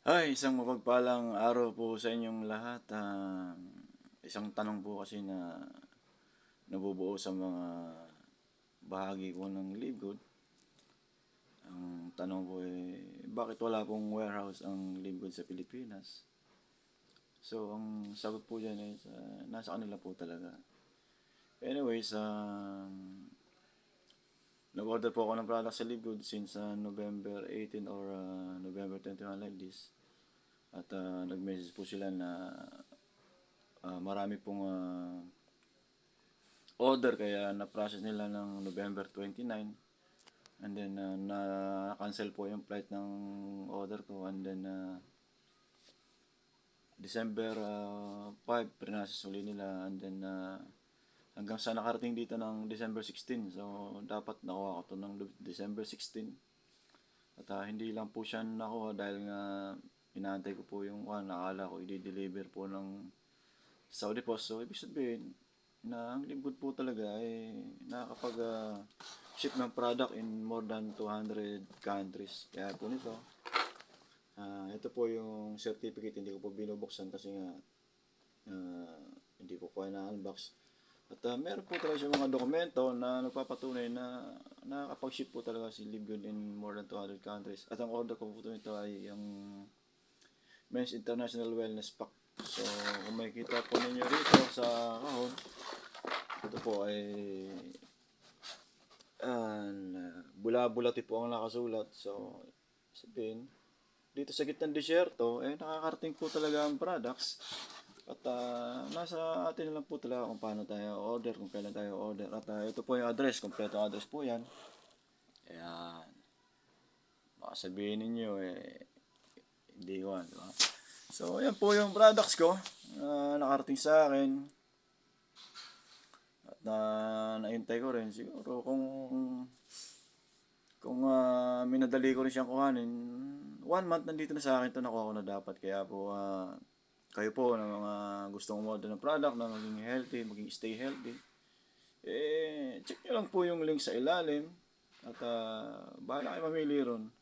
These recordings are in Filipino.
Ay, isang mapagpalang araw po sa inyong lahat. Isang tanong po kasi na nabubuo sa mga bahagi ko ng Libgood. Ang tanong po bakit wala pong warehouse ang Libgood sa Pilipinas? So, ang sagot po dyan ay nasa kanila po talaga. Anyways, nag-order po ako ng product sa Libgood since November 18 or November 21 like this. At nag-message po sila na marami pong order kaya na-process nila ng November 29, and then na-cancel po yung flight ng order ko, and then December 5 prinoses uli nila, and then hanggang sa nakarating dito ng December 16. So dapat nakuha ko to ng December 16, at hindi lang po siya nakuha dahil nga inaantay ko po yung nakala ko i-deliver po ng Saudi Post. So ibig sabihin na ang Libgood po talaga ay nakakapag-ship ng product in more than 200 countries. Kaya po nito, ito po yung certificate, hindi ko po binubuksan kasi nga hindi ko kaya na-unbox. At meron po talaga siya mga dokumento na nagpapatunay na nakakapag-ship po talaga si Libgood in more than 200 countries. At ang order ko po ito ay yung Men's International Wellness Pack. So kung makikita po ninyo rito sa kahon, ito po ay bula-bulati po ang nakasulat. So sabihin, dito sa gitnang disyerto, nakakarating po talaga ang products. At nasa atin na lang po talaga kung paano tayo order, kung kailan tayo order. At ito po yung address, kompleto address po yan. Ayan. Baka sabihin ninyo, hindi ko, di ba? So, ayan po yung products ko. Nakarating sa akin. At naintay ko rin. Siguro kung minadali ko rin siyang kuhanin, 1 month nandito na sa akin to, nakuha ko na dapat. Kaya po, kayo po na mga gustong umorder ng product na maging healthy, maging stay healthy, check nyo lang po yung link sa ilalim. At bahala kayo mamili ron.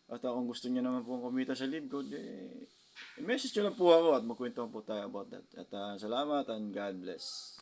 At kung gusto niyo naman po kumita sa Libgood, i-message nyo lang po ako at magkwentuhan po tayo about that. At salamat and God bless.